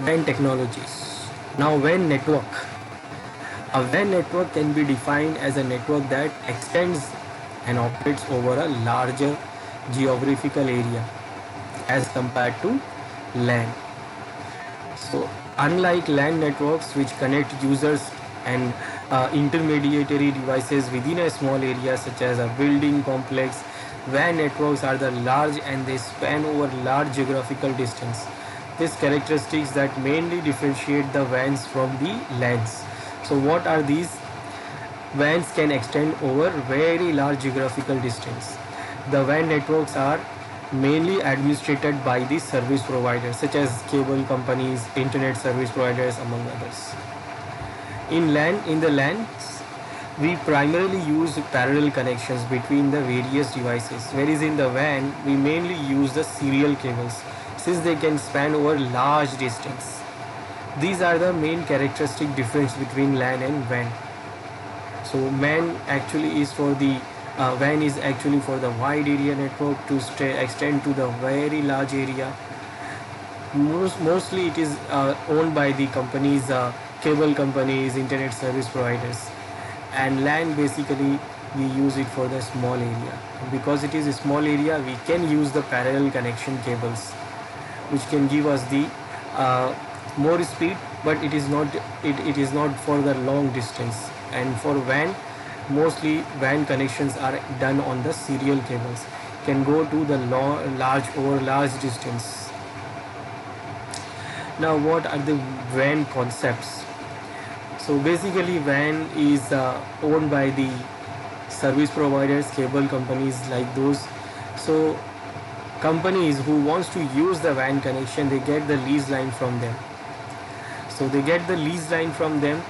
WAN technologies. Now, WAN network. A WAN network can be defined as a network that extends and operates over a larger geographical area as compared to LAN. So, unlike LAN networks, which connect users and intermediary devices within a small area, such as a building complex, WAN networks are the large and they span over large geographical distance. These characteristics that mainly differentiate the WANs from the LANs. So, what are these? WANs can extend over very large geographical distance. The WAN networks are mainly administered by the service providers such as cable companies, internet service providers, among others. In the LANs, we primarily use parallel connections between the various devices, whereas in the WAN, we mainly use the serial cables since they can span over large distance. These are the main characteristic difference between LAN and WAN. So WAN actually is for the WAN is actually for the wide area network to extend to the very large area. Mostly it is owned by the companies, cable companies, internet service providers, and LAN basically we use it for the small area. Because it is a small area, we can use the parallel connection cables, which can give us the more speed, but it is not for the long distance. And for WAN, mostly WAN connections are done on the serial cables, can go to the large distance. Now, what are the WAN concepts? So basically, WAN is owned by the service providers, cable companies like those. So companies who wants to use the WAN connection, they get the lease line from them. So they get the lease line from them.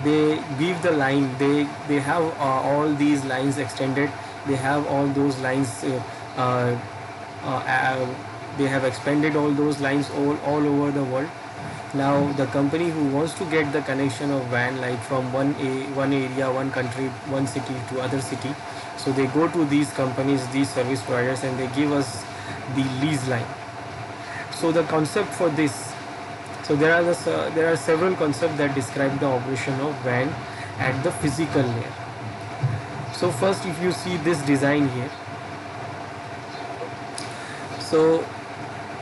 They give the line. They have all these lines extended. They have all those lines. Uh, uh, they have expanded all those lines all over the world. Now the company who wants to get the connection of WAN, like from one area, one country, one city to other city, so they go to these companies, these service providers, and they give us the lease line. So the concept for this, so there are several concepts that describe the operation of WAN at the physical layer. So first, if you see this design here, so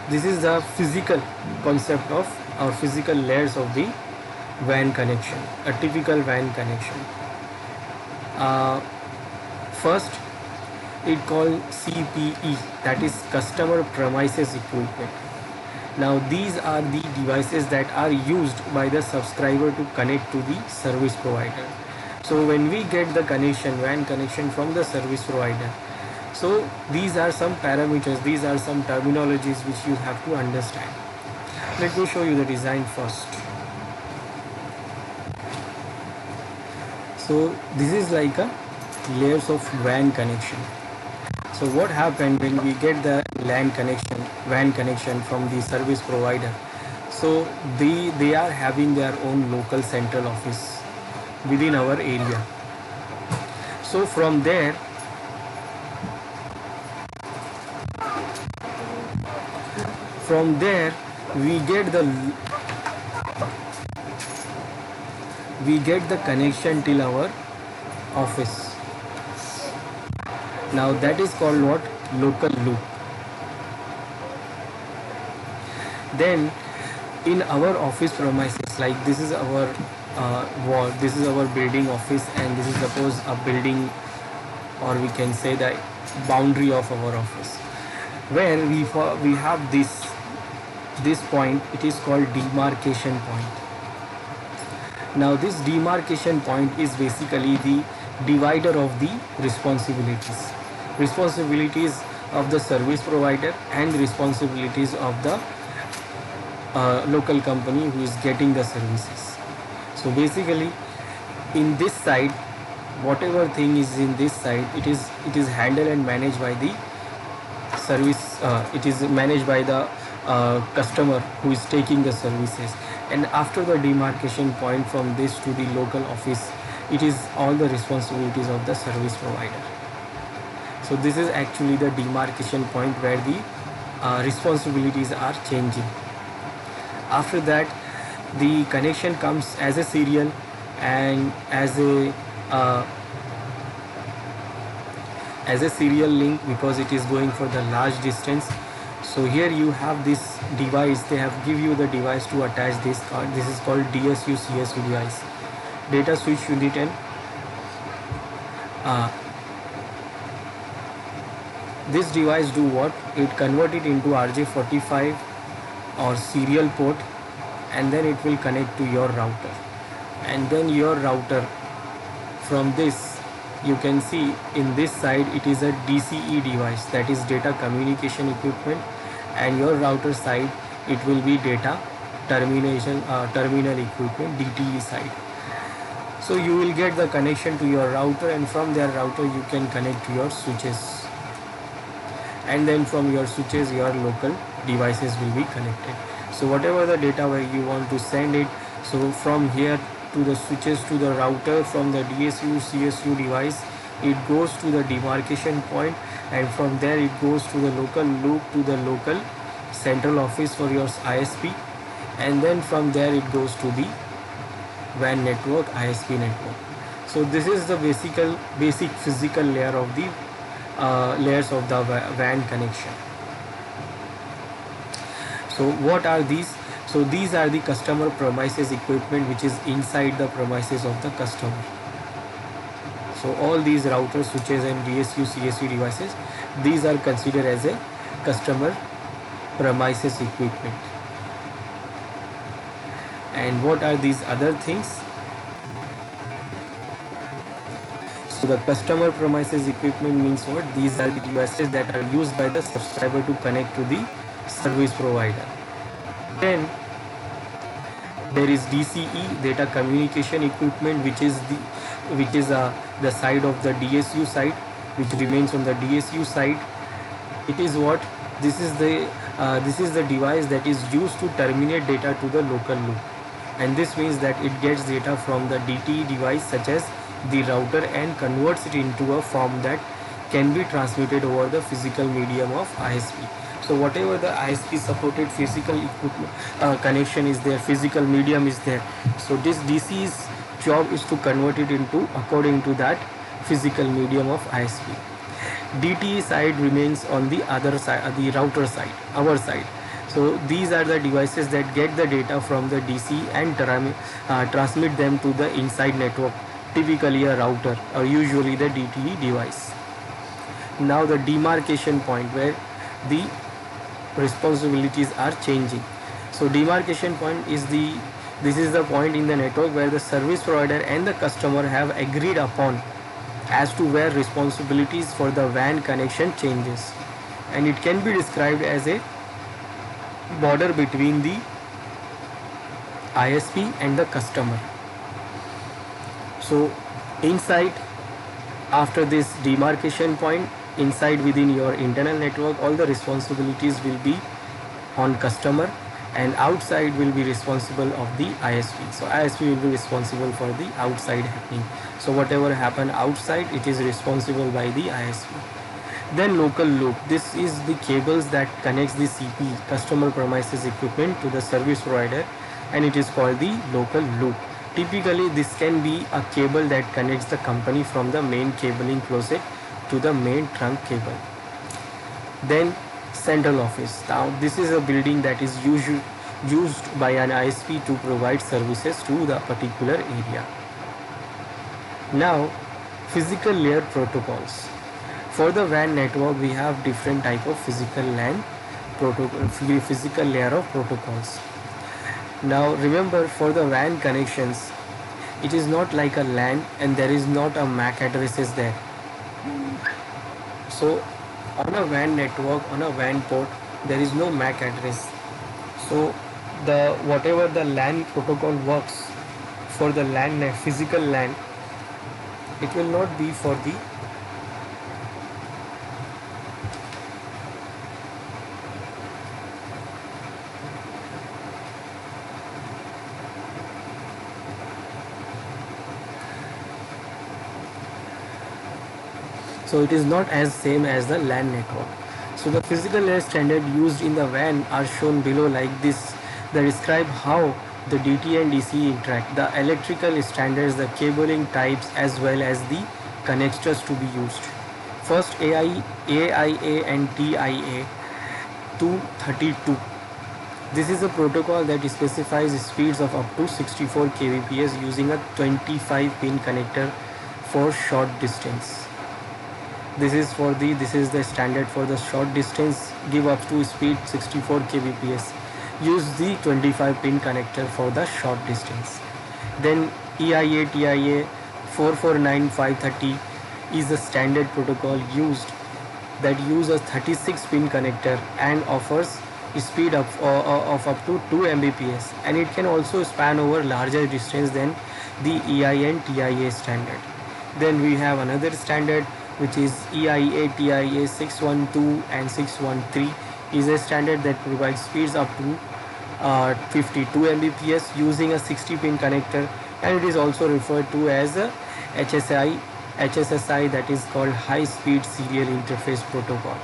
this is the physical concept of or physical layers of the WAN connection, a typical WAN connection. Uh, First, it called CPE, that is customer premises equipment. Now these are the devices that are used by the subscriber to connect to the service provider. So when we get the connection, WAN connection from the service provider, so these are some parameters, these are some terminologies which you have to understand. Let me show you the design first. So this is like a layers of WAN connection. So what happened when we get the LAN connection, WAN connection from the service provider? So they are having their own local central office within our area. So from there we get the connection till our office. Now that is called what? Local loop. Then in our office premises, like this is our wall, this is our building office, and this is suppose a building, or we can say the boundary of our office, where we have this point. It is called demarcation point. Now this demarcation point is basically the divider of the responsibilities of the service provider and responsibilities of the local company who is getting the services. So basically, in this side, whatever thing is in this side, it is handled and managed by the service. It is managed by the customer who is taking the services. And after the demarcation point from this to the local office, it is all the responsibilities of the service provider. So this is actually the demarcation point where the responsibilities are changing. After that, the connection comes as a serial and uh, as a serial link, because it is going for the large distance. So here you have this device, they have give you the device to attach this card. This is called DSU CSU device, data switch unit. And uh, this device do what? It convert it into RJ45 or serial port, and then it will connect to your router. And then your router, from this you can see in this side it is a DCE device, that is data communication equipment, and your router side it will be data terminal equipment, DTE side. So you will get the connection to your router, and from their router you can connect to your switches, and then from your switches your local devices will be connected. So whatever the data where you want to send it, so from here to the switches to the router, from the DSU CSU device it goes to the demarcation point, and from there it goes to the local loop to the local central office for your ISP, and then from there it goes to the WAN network, ISP network. So this is the basic physical layer of the layers of the WAN connection. So what are these? So these are the customer premises equipment which is inside the premises of the customer. So all these routers, switches and DSU CSU devices, these are considered as a customer premises equipment. And what are these other things? So the customer premises equipment means what? These are the devices that are used by the subscriber to connect to the service provider. Then there is DCE, data communication equipment, which is the side of the DSU side, which remains on the DSU side. It is what? This is the device that is used to terminate data to the local loop, and this means that it gets data from the DTE device such as the router and converts it into a form that can be transmitted over the physical medium of ISP. So whatever the ISP supported physical equipment connection is there, physical medium is there, so this DC's job is to convert it into according to that physical medium of ISP. DTE side remains on the other side, the router side, our side. So these are the devices that get the data from the DC and transmit them to the inside network, typically a router or usually the DTE device. Now the demarcation point where the responsibilities are changing. So demarcation point is this is the point in the network where the service provider and the customer have agreed upon as to where responsibilities for the WAN connection changes, and it can be described as a border between the ISP and the customer. So inside, after this demarcation point, inside within your internal network, all the responsibilities will be on customer, and outside will be responsible of the ISP. So ISP will be responsible for the outside happening. So whatever happen outside, it is responsible by the ISP. Then local loop. This is the cables that connects the CP, customer premises equipment, to the service provider, and it is called the local loop. Typically this can be a cable that connects the company from the main cabling closet to the main trunk cable. Then central office. Now this is a building that is used by an ISP to provide services to the particular area. Now physical layer protocols. For the WAN network we have different type of physical layer of protocols. Now remember, for the WAN connections, it is not like a LAN and there is not a MAC addresses there. So on a WAN network, on a WAN port, there is no MAC address. So the whatever the LAN protocol works for the LAN, physical LAN, it will not be for the so it is not as same as the LAN network. So the physical layer standard used in the WAN are shown below like this. They describe how the DT and DC interact, the electrical standards, the cabling types, as well as the connectors to be used. First, AIA and TIA 232. This is a protocol that specifies speeds of up to 64 kbps using a 25 pin connector for short distance. This is the standard for the short distance. Give up to speed 64 kbps. Use the 25 pin connector for the short distance. Then EIA TIA 449530 is the standard protocol used that uses a 36 pin connector and offers speed of up to 2 Mbps, and it can also span over larger distance than the EIA and TIA standard. Then we have another standard which is EIA TIA 612 and 613 is a standard that provides speeds up to 52 Mbps using a 60 pin connector, and it is also referred to as a HSSI, that is called high speed serial interface protocol.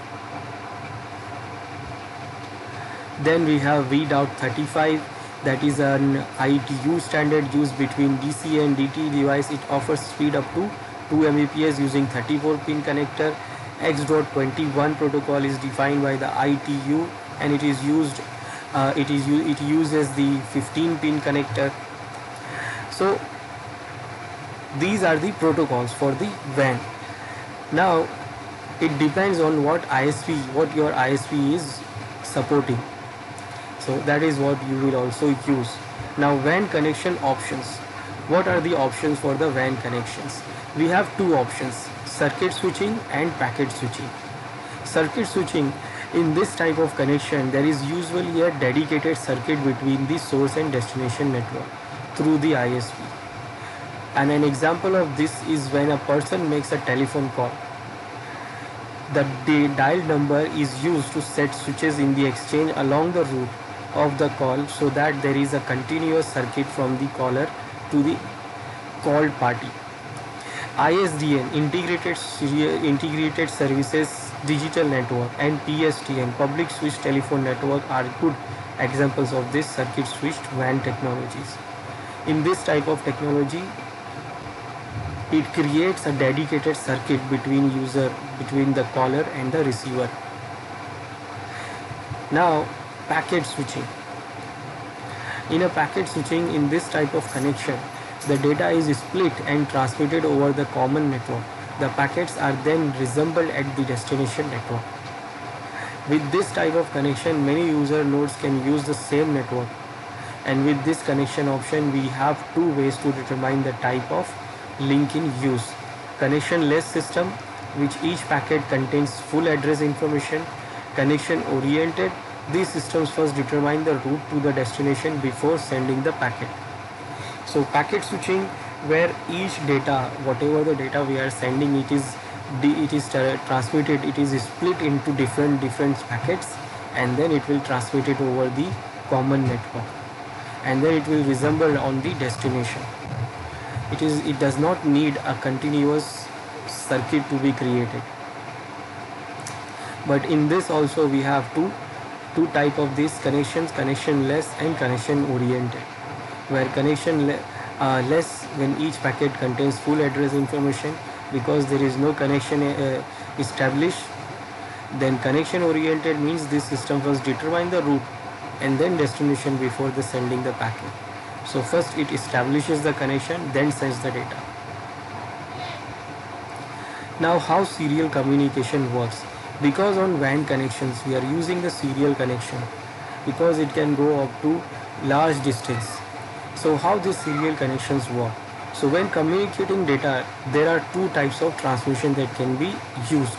Then we have VDOT 35, that is an ITU standard used between DC and DT device. It offers speed up to 2 Mbps using 34 pin connector. X.21 protocol is defined by the ITU, and it uses the 15 pin connector. So these are the protocols for the WAN. Now it depends on what your ISP is supporting. So that is what you will also use. Now WAN connection options. What are the options for the WAN connections? We have two options: circuit switching and packet switching. Circuit switching, in this type of connection, there is usually a dedicated circuit between the source and destination network through the ISP. And an example of this is when a person makes a telephone call. The dialed number is used to set switches in the exchange along the route of the call, so that there is a continuous circuit from the caller to the called party. ISDN, Integrated Services Digital Network, and PSTN, Public Switch Telephone Network, are good examples of this circuit switched WAN technologies. In this type of technology, it creates a dedicated circuit between the caller and the receiver. Now, packet switching. In a packet switching, in this type of connection, the data is split and transmitted over the common network. The packets are then reassembled at the destination network. With this type of connection, many user nodes can use the same network. And with this connection option, we have two ways to determine the type of link in use: connectionless system, which each packet contains full address information; connection oriented, these systems first determine the route to the destination before sending the packet. So packet switching, where each data, whatever the data we are sending, it is transmitted, it is split into different packets, and then it will transmit it over the common network, and then it will resemble on the destination. It does not need a continuous circuit to be created. But in this also we have two type of these connections: connectionless and connection oriented. Where less, when each packet contains full address information because there is no connection established. Then connection oriented means this system first determine the route and then destination before the sending the packet. So first it establishes the connection, then sends the data. Now, how serial communication works? Because on WAN connections we are using the serial connection because it can go up to large distance. So how these serial connections work? So when communicating data, there are two types of transmission that can be used: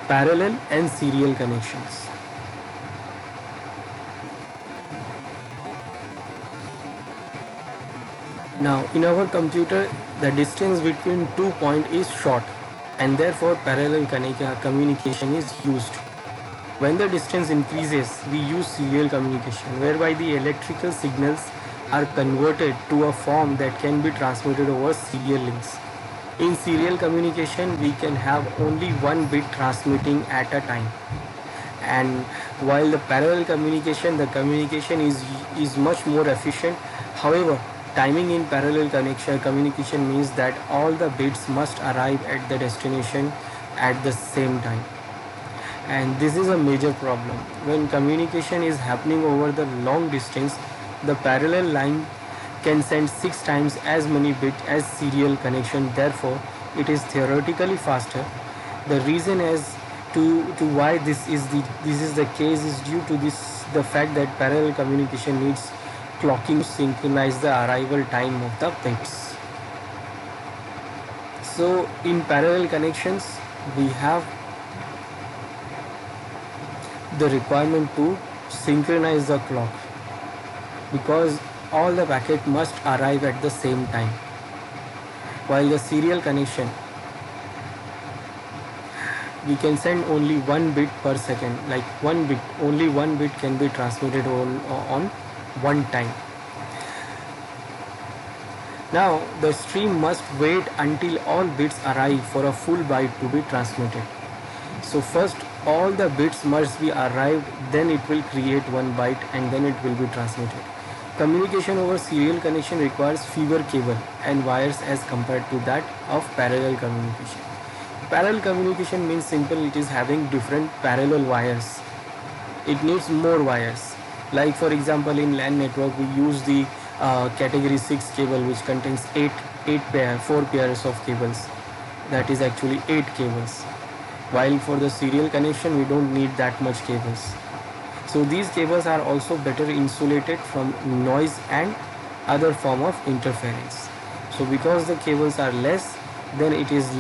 parallel and serial connections. Now, in our computer, the distance between 2 points is short, and therefore parallel communication is used. When the distance increases, we use serial communication, whereby the electrical signals are converted to a form that can be transmitted over serial links. In serial communication, we can have only one bit transmitting at a time, and While the parallel communication, the communication is much more efficient. However, timing in parallel connection communication means that all the bits must arrive at the destination at the same time, and this is a major problem. When communication is happening over the long distance, the parallel line can send 6 times as many bits as serial connection. Therefore, it is theoretically faster. The reason as to why this is the case is due to the fact that parallel communication needs clocking to synchronize the arrival time of the bits. So in parallel connections, we have the requirement to synchronize the clock, because all the packet must arrive at the same time. While the serial connection, we can send only one bit per second, like one bit, only one bit can be transmitted on one time. Now the stream must wait until all bits arrive for a full byte to be transmitted. So first all the bits must be arrived, then it will create one byte and then it will be transmitted. Communication over serial connection requires fewer cable and wires as compared to that of parallel communication. Parallel communication means simple, it is having different parallel wires. It needs more wires. Like for example, in LAN network we use the category 6 cable, which contains 4 pairs of cables. That is actually 8 cables. While for the serial connection we don't need that much cables. So these cables are also better insulated from noise and other form of interference. So because the cables are less, then it is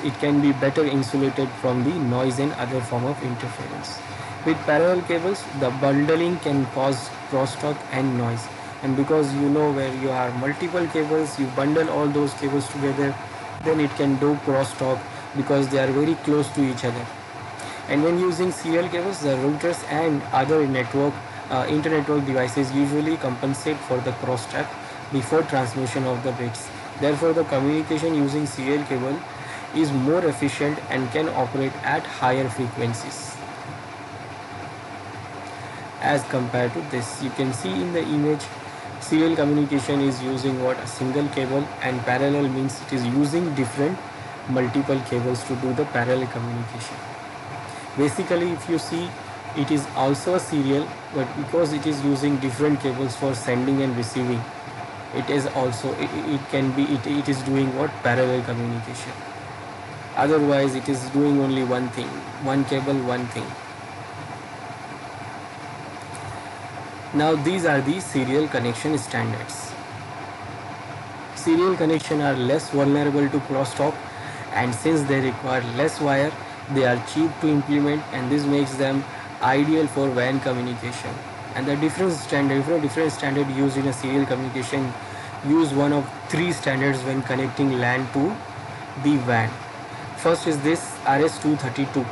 it can be better insulated from the noise and other form of interference. With parallel cables, the bundling can cause crosstalk and noise, and because where you have multiple cables, you bundle all those cables together, then it can do crosstalk because they are very close to each other. And when using serial cables, the routers and other inter-network devices usually compensate for the crosstalk before transmission of the bits. Therefore, the communication using serial cable is more efficient and can operate at higher frequencies as compared to this. You can see in the image, serial communication is using a single cable, and parallel means it is using different multiple cables to do the parallel communication. Basically, if you see, it is also a serial, but because it is using different cables for sending and receiving, it is also it is doing parallel communication. Otherwise it is doing only one thing, one cable, one thing. Now these are the serial connection standards. Serial connection are less vulnerable to crosstalk, and since they require less wire, they are cheap to implement, and this makes them ideal for WAN communication. And the different standard used in a serial communication use one of 3 standards when connecting LAN to the WAN. First is this RS-232.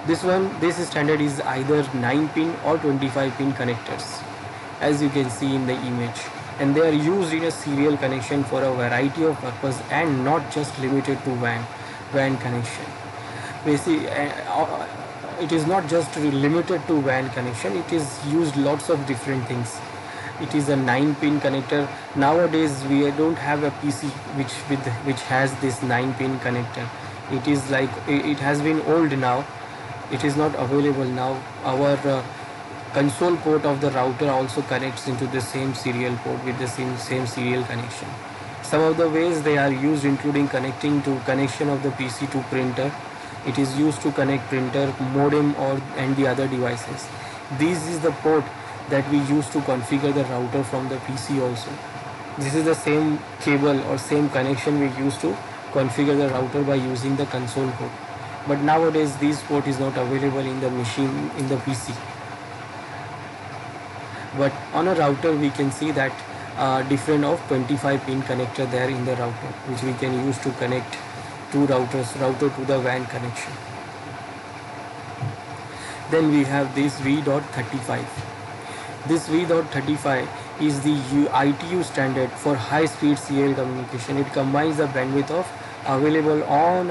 This standard is either 9 pin or 25 pin connectors, as you can see in the image, and they are used in a serial connection for a variety of purpose and not just limited to WAN connection. Basically, it is not just limited to WAN connection, it is used lots of different things. It is a 9 pin connector. Nowadays we don't have a PC which has this 9 pin connector. It is like, it has been old now, it is not available now. Our console port of the router also connects into the same serial port with the same serial connection. Some of the ways they are used including connection of the PC to printer. It is used to connect printer, modem and the other devices. This is the port that we use to configure the router from the PC also. This is the same cable or same connection we use to configure the router by using the console port. But nowadays this port is not available in the machine, in the PC. But on a router we can see that different of 25 pin connector there in the router, which we can use to connect router to the WAN connection. Then we have this V.35. This V.35 is the ITU standard for high speed serial communication. It combines the bandwidth of available on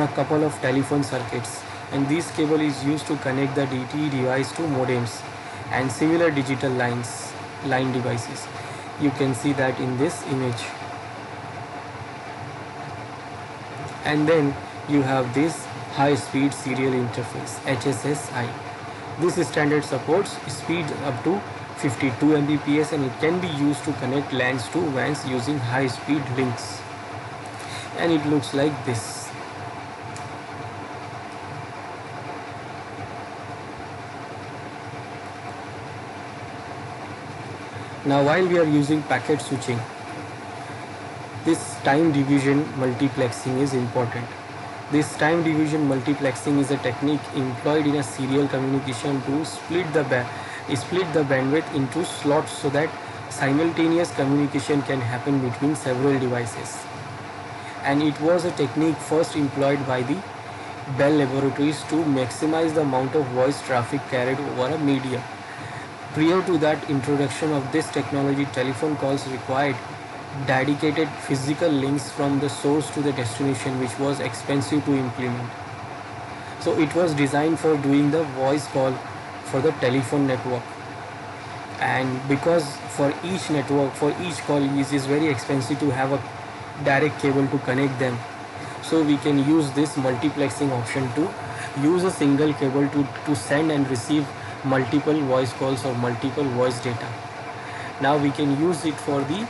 a couple of telephone circuits, and this cable is used to connect the DTE device to modems and similar digital line devices. You can see that in this image. And then you have this high speed serial interface, HSSI. This standard supports speeds up to 52 Mbps, and it can be used to connect LANs to WANs using high speed links. And it looks like this. Now while we are using packet switching, this time division multiplexing is important. This time division multiplexing is a technique employed in a serial communication to split the bandwidth into slots so that simultaneous communication can happen between several devices. And it was a technique first employed by the Bell Laboratories to maximize the amount of voice traffic carried over a medium. Prior to that introduction of this technology, telephone calls required dedicated physical links from the source to the destination, which was expensive to implement. So it was designed for doing the voice call for the telephone network, and because for each network, for each call, it is very expensive to have a direct cable to connect them. So we can use this multiplexing option to use a single cable to send and receive multiple voice calls or multiple voice data. Now we can use it for the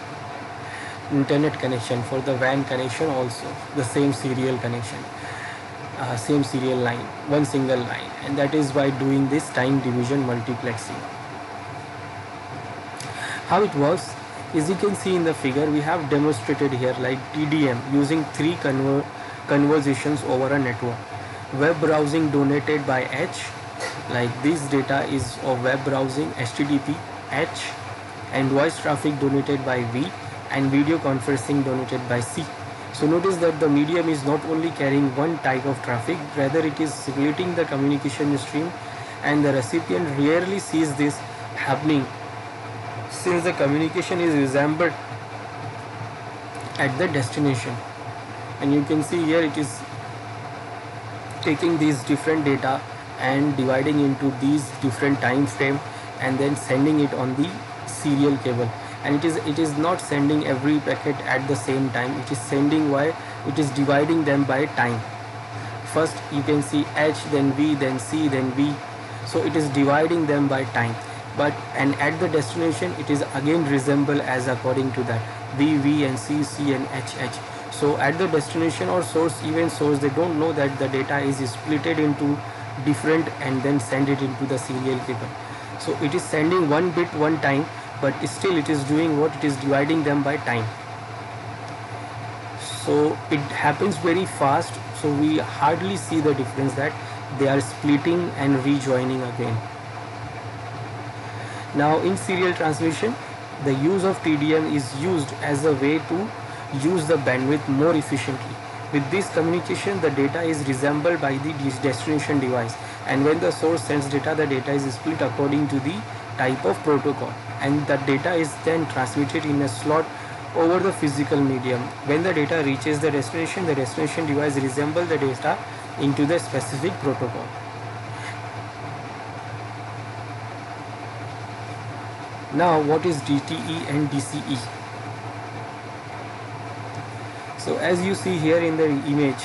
internet connection, for the WAN connection also, the same serial connection, same serial line, one single line, and that is by doing this time division multiplexing. How it works is, you can see in the figure, we have demonstrated here like TDM using three conversations over a network. Web browsing donated by H, like this data is of web browsing, HTTP H, and voice traffic donated by V, and video conferencing donated by C. So notice that the medium is not only carrying one type of traffic, rather it is splitting the communication stream, and the recipient rarely sees this happening since the communication is resembled at the destination. And you can see here it is taking these different data and dividing into these different time frame and then sending it on the serial cable. And it is not sending every packet at the same time, it is sending while it is dividing them by time. First you can see H, then V, then C, then V. So it is dividing them by time, and at the destination it is again resemble as according to that V, V, and C, C, and H, H. So at the destination or source, even source, they don't know that the data is splitted into different and then send it into the serial cable. So it is sending one bit one time, but still it is doing what, it is dividing them by time. So it happens very fast, so we hardly see the difference that they are splitting and rejoining again. Now in serial transmission, the use of TDM is used as a way to use the bandwidth more efficiently. With this communication, the data is resembled by the destination device, and when the source sends data, the data is split according to the type of protocol, and the data is then transmitted in a slot over the physical medium. When the data reaches the destination device resembles the data into the specific protocol. Now what is DTE and DCE? So as you see here in the image,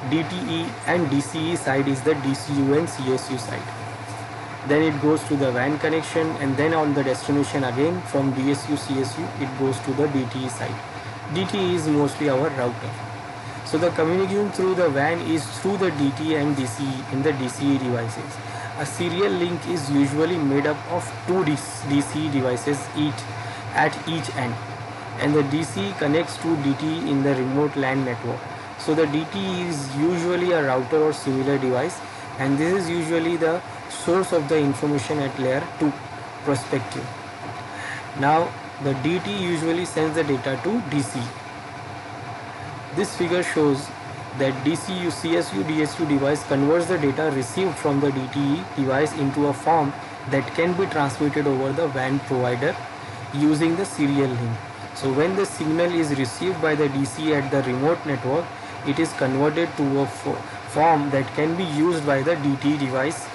DTE and DCE side is the DCU and CSU side. Then it goes to the WAN connection, and then on the destination again from DSU, CSU, it goes to the DTE side. DTE is mostly our router. So the communication through the WAN is through the DTE and DCE in the DCE devices. A serial link is usually made up of two DCE devices at each end, and the DCE connects to DTE in the remote LAN network. So the DTE is usually a router or similar device, and this is usually the source of the information at layer 2 perspective. Now the DTE usually sends the data to DCE. This figure shows that DCU, CSU, DSU device converts the data received from the DTE device into a form that can be transmitted over the WAN provider using the serial link. So when the signal is received by the DCE at the remote network, it is converted to a form that can be used by the DTE device,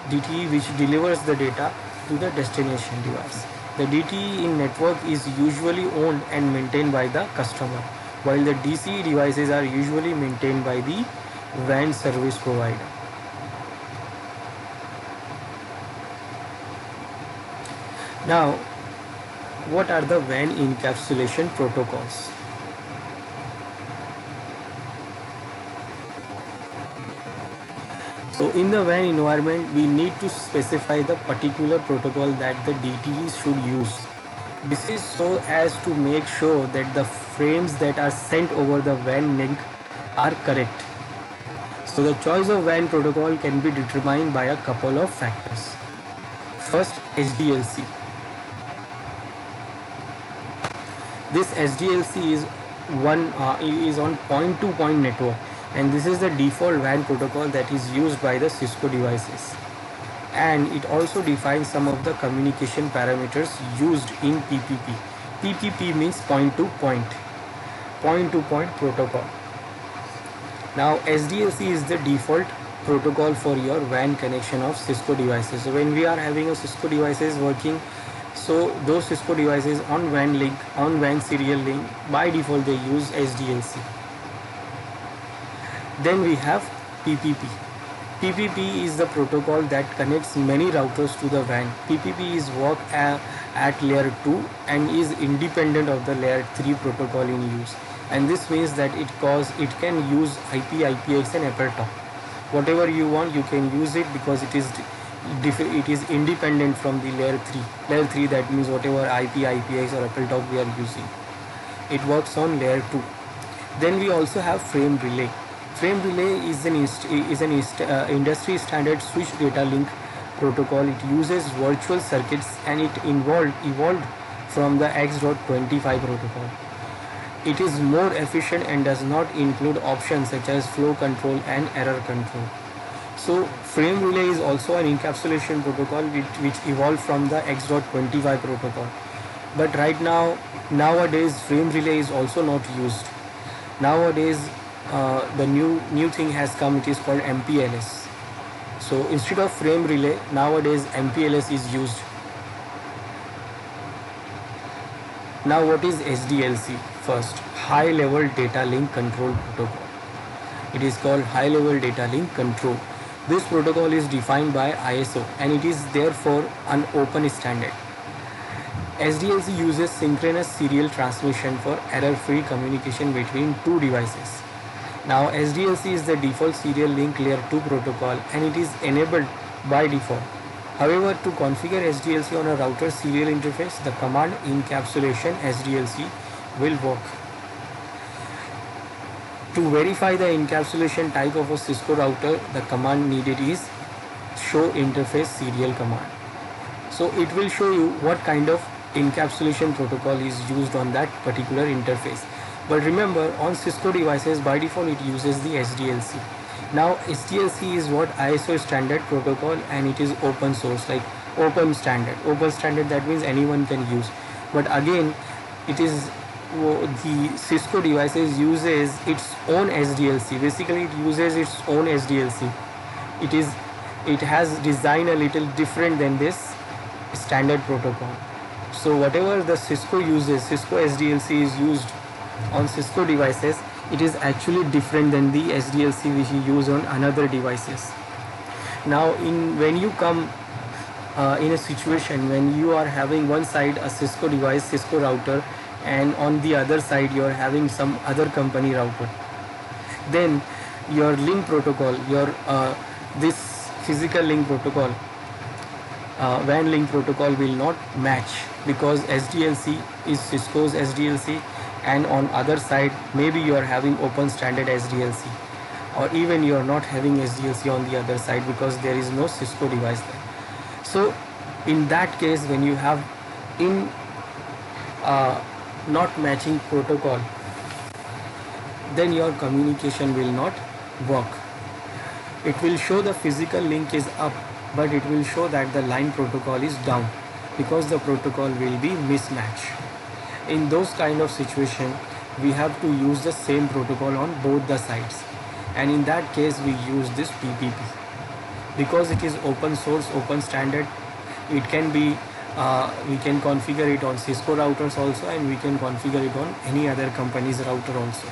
DTE which delivers the data to the destination device. The DTE in network is usually owned and maintained by the customer, while the DCE devices are usually maintained by the WAN service provider. Now, what are the WAN encapsulation protocols? So in the WAN environment, we need to specify the particular protocol that the DTE should use. This is so as to make sure that the frames that are sent over the WAN link are correct. So the choice of WAN protocol can be determined by a couple of factors. First, SDLC. This SDLC is on point-to-point network, and this is the default WAN protocol that is used by the Cisco devices. And it also defines some of the communication parameters used in PPP. PPP means point-to-point protocol. Now SDLC is the default protocol for your WAN connection of Cisco devices. So when we are having a Cisco devices working, so those Cisco devices on WAN link, on WAN serial link, by default they use SDLC. Then we have PPP. PPP is the protocol that connects many routers to the WAN. PPP is work at layer 2 and is independent of the layer 3 protocol in use. And this means that it can use IP, IPX and AppleTalk. Whatever you want, you can use it because it is independent from the layer 3. Layer 3, that means whatever IP, IPX or AppleTalk we are using. It works on layer 2. Then we also have frame relay. Frame relay is an industry standard switch data link protocol. It uses virtual circuits and it evolved from the X.25 protocol. It is more efficient and does not include options such as flow control and error control. So frame relay is also an encapsulation protocol which evolved from the X.25 protocol. But right now, nowadays, frame relay is also not used. Nowadays, the new thing has come. It is called MPLS. So instead of frame relay, nowadays MPLS is used. Now what is SDLC? First, high level data link control protocol. It is called high level data link control. This protocol is defined by ISO and it is therefore an open standard. SDLC uses synchronous serial transmission for error-free communication between two devices. Now SDLC is the default serial link layer 2 protocol and it is enabled by default. However, to configure SDLC on a router serial interface, the command encapsulation SDLC will work. To verify the encapsulation type of a Cisco router, the command needed is show interface serial command. So it will show you what kind of encapsulation protocol is used on that particular interface. But remember, on Cisco devices by default it uses the SDLC. Now SDLC is what ISO standard protocol and it is open source, like open standard. Open standard, that means anyone can use. But again, it is the Cisco devices uses its own SDLC. Basically it uses its own SDLC. It has design a little different than this standard protocol. So whatever the Cisco uses, Cisco SDLC is used on Cisco devices, it is actually different than the SDLC which you use on another devices. Now when you come in a situation when you are having one side a Cisco device, Cisco router, and on the other side you are having some other company router, then your link protocol, your this physical link protocol, WAN link protocol will not match, because SDLC is Cisco's SDLC and on other side maybe you are having open standard SDLC, or even you are not having SDLC on the other side because there is no Cisco device there. So in that case, when you have not matching protocol, then your communication will not work. It will show the physical link is up, but it will show that the line protocol is down because the protocol will be mismatched. In those kind of situation, we have to use the same protocol on both the sides. and in that case we use this PPP. Because it is open source, open standard, it can be we can configure it on Cisco routers also, and we can configure it on any other company's router also.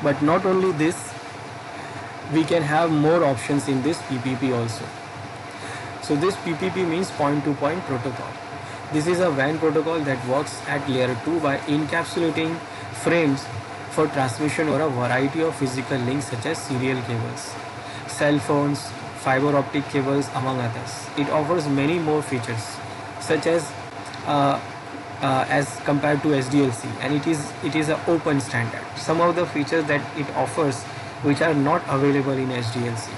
But not only this, we can have more options in this PPP also. So this PPP means point-to-point protocol. This is a WAN protocol that works at layer 2 by encapsulating frames for transmission over a variety of physical links such as serial cables, cell phones, fiber optic cables, among others. It offers many more features such as compared to SDLC, and it is an open standard. Some of the features that it offers which are not available in SDLC.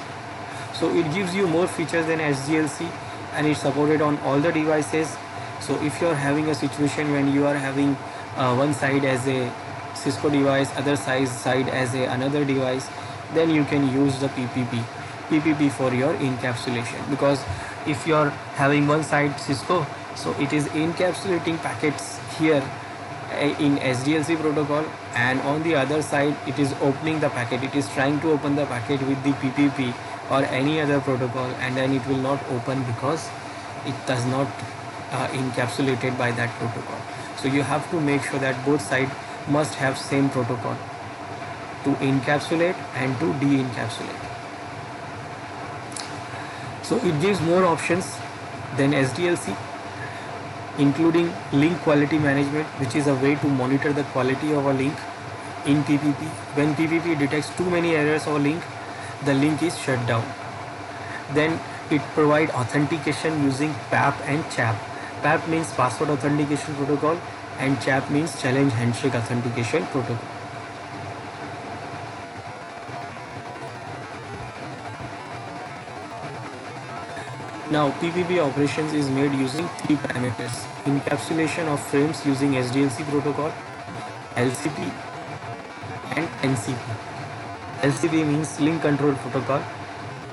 So it gives you more features than SDLC, and it's supported on all the devices. So if you're having a situation when you are having one side as a Cisco device, other side as another device, then you can use the PPP for your encapsulation. Because if you're having one side Cisco, so it is encapsulating packets here in SDLC protocol, and on the other side it is opening the packet. It is trying to open the packet with the PPP or any other protocol, and then it will not open because it does not encapsulated by that protocol. So you have to make sure that both sides must have same protocol to encapsulate and to de-encapsulate. So it gives more options than SDLC, including link quality management, which is a way to monitor the quality of a link in PPP. When PPP detects too many errors of a link, the link is shut down. Then it provides authentication using PAP and CHAP. PAP means password authentication protocol, and CHAP means challenge handshake authentication protocol. Now PPP operations is made using three parameters: encapsulation of frames using SDLC protocol, LCP and NCP. LCP means link control protocol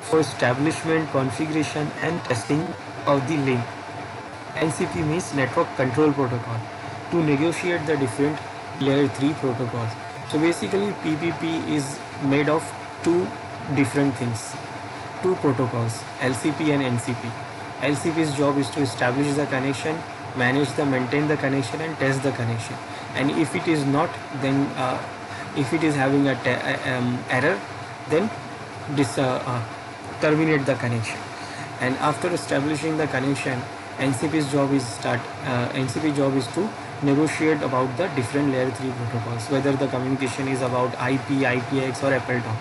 for establishment, configuration and testing of the link. NCP means network control protocol to negotiate the different layer 3 protocols. So basically PPP is made of two different things, two protocols, LCP and NCP. LCP's job is to establish the connection, manage the maintain the connection and test the connection. And if it is not, then if it is having a error, then terminate the connection. And after establishing the connection, NCP's job is to negotiate about the different layer 3 protocols, whether the communication is about IP, IPX or AppleTalk.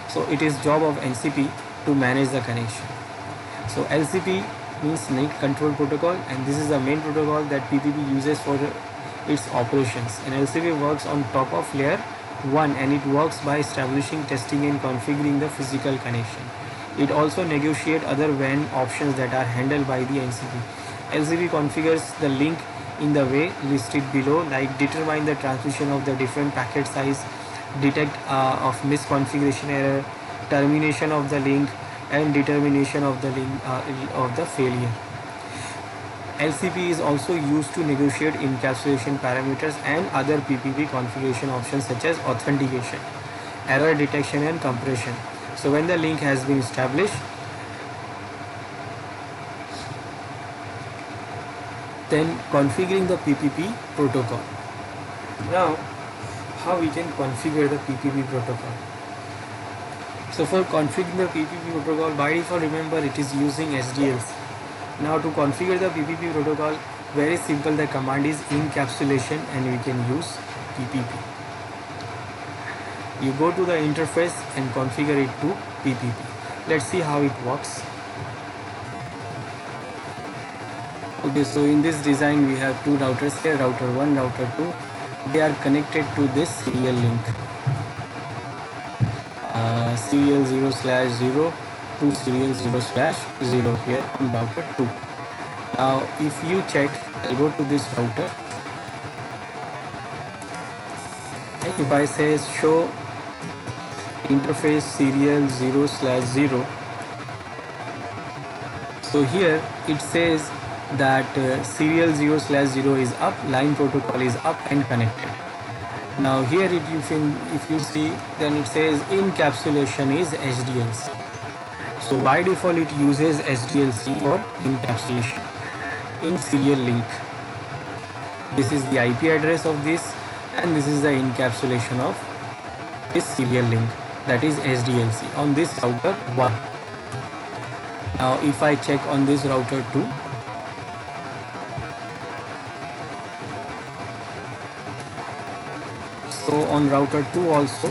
So it is job of NCP to manage the connection. So LCP means link control protocol, and this is the main protocol that PPP uses for its operations. And LCP works on top of layer 1, and it works by establishing, testing and configuring the physical connection. It also negotiates other WAN options that are handled by the NCP. LCP configures the link in the way listed below, like determine the transmission of the different packet size, detect of misconfiguration error, termination of the link, and determination of the link of the failure. LCP is also used to negotiate encapsulation parameters and other PPP configuration options such as authentication, error detection and compression. So when the link has been established, then configuring the PPP protocol. Now, how we can configure the PPP protocol? So for configuring the PPP protocol, by default, remember it is using SDLC. Now to configure the PPP protocol, very simple, the command is encapsulation and we can use PPP. You go to the interface and configure it to PPP. Let's see how it works. Okay, so in this design we have two routers here, router 1, router 2. They are connected to this serial link. Serial 0/0 to serial 0/0 here on router 2. Now if you check, I'll go to this router. If I say show interface serial 0/0, so here it says that serial 0/0 is up, line protocol is up and connected. Now here if you see, then it says encapsulation is SDLC. So by default it uses SDLC for encapsulation in serial link. This is the IP address of this, and this is the encapsulation of this serial link, that is SDLC on this router 1. Now if I check on this router 2, so on router 2 also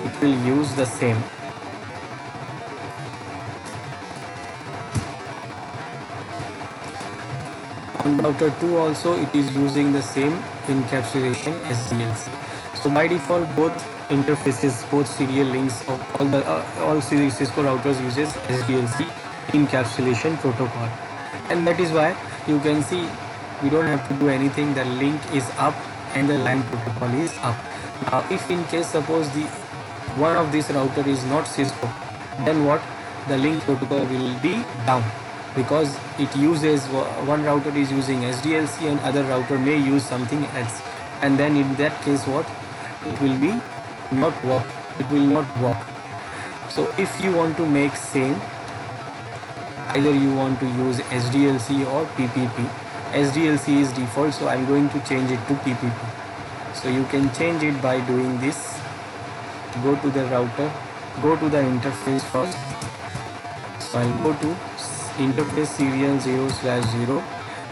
it will use the same. On router 2 also it is using the same encapsulation SDLC. So by default both interfaces, both serial links of all Cisco routers uses SDLC encapsulation protocol, and that is why you can see we don't have to do anything. The link is up and the LAN protocol is up. Now if in case suppose the one of this router is not Cisco, then what? The link protocol will be down, because it uses, one router is using SDLC and other router may use something else, and then in that case what? It will be not work, it will not work. So if you want to make same, either you want to use SDLC or PPP. SDLC is default, so I'm going to change it to PPP. So you can change it by doing this. Go to the router, go to the interface first. So I'll go to interface serial 0/0,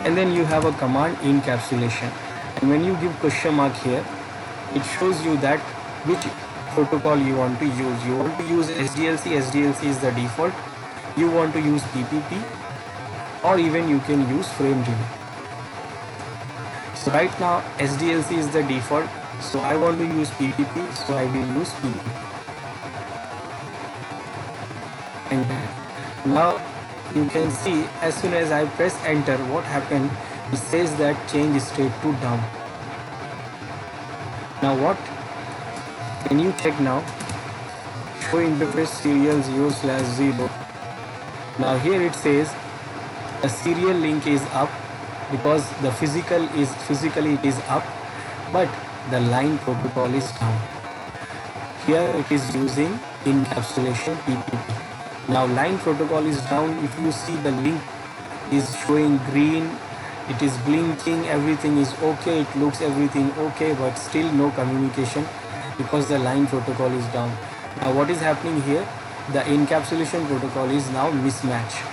and then you have a command encapsulation, and when you give question mark here, it shows you that which protocol you want to use. You want to use SDLC, SDLC is the default. You want to use PPP, or even you can use frame relay. So right now SDLC is the default, so I want to use PPP, so I will use PPP. And now you can see as soon as I press enter, what happened? It says that change state to down. Now what? When you check now, show interface serial 0/0. Now here it says the serial link is up, because the physically it is up, but the line protocol is down. Here it is using encapsulation PPP. Now line protocol is down. If you see, the link is showing green, it is blinking, everything is okay, it looks everything okay, but still no communication because the line protocol is down. Now what is happening here? The encapsulation protocol is now mismatched.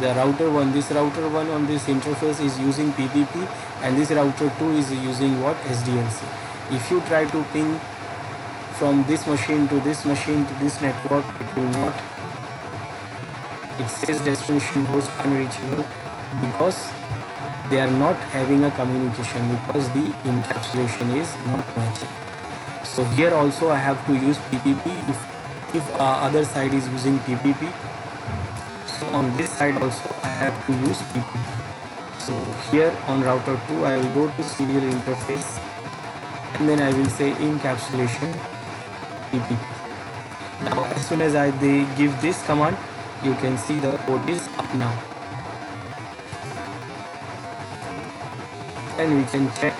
The router 1, this router 1 on this interface is using PPP, and this router 2 is using what? SDLC. If you try to ping from this machine to this machine to this network, it will not. It says destination host unreachable, because they are not having a communication, because the encapsulation is not matching. So here also I have to use PPP if other side is using PPP. So on this side also I have to use PPP. So here on router 2 I will go to serial interface, and then I will say encapsulation PPP. Now as soon as they give this command, you can see the port is up now, and we can check.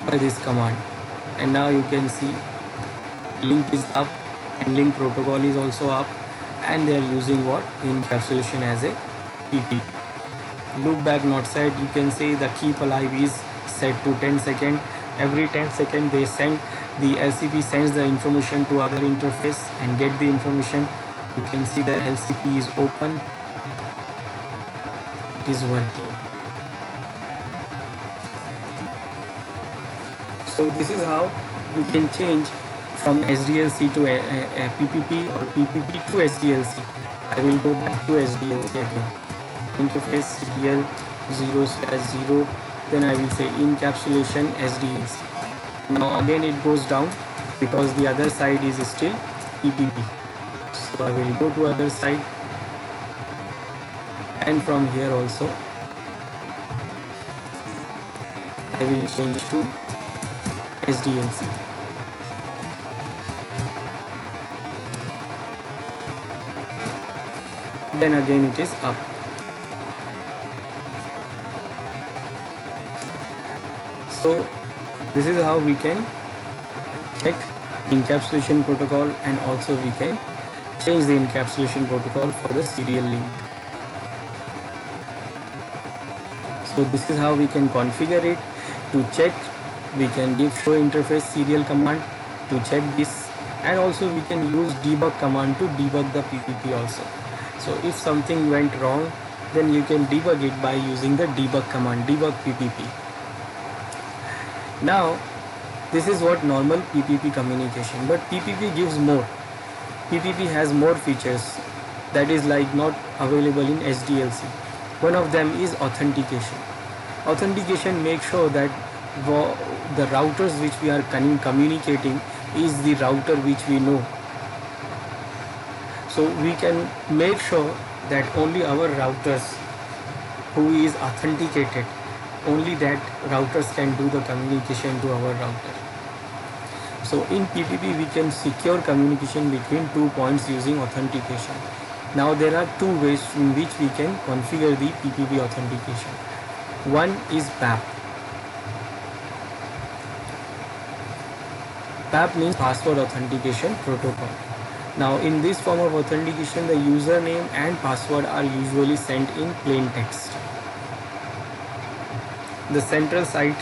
By this command, and now you can see link is up and link protocol is also up, and they are using what? Encapsulation as a PPP. Loop back not set, you can say the keep alive is set to 10 seconds. Every 10 seconds they send, the LCP sends the information to other interface and get the information. You can see the LCP is open, it is working. So this is how you can change from SDLC to a PPP, or PPP to SDLC. I will go back to SDLC again. Interface serial 0/0. Then I will say encapsulation SDLC. Now again it goes down, because the other side is still PPP. So I will go to other side, and from here also I will change to SDLC. Then again it is up. So this is how we can check encapsulation protocol, and also we can change the encapsulation protocol for the serial link. So this is how we can configure it. To check, we can give show interface serial command to check this, and also we can use debug command to debug the PPP also. So if something went wrong, then you can debug it by using the debug command, debug PPP. Now this is what normal PPP communication, but PPP gives more. PPP has more features that is like not available in SDLC. One of them is authentication. Authentication makes sure that the routers which we are communicating is the router which we know. So we can make sure that only our routers who is authenticated, only that routers can do the communication to our router. So in PPP we can secure communication between 2 points using authentication. Now there are 2 ways in which we can configure the PPP authentication. One is PAP. PAP means password authentication protocol. Now in this form of authentication, the username and password are usually sent in plain text. The central site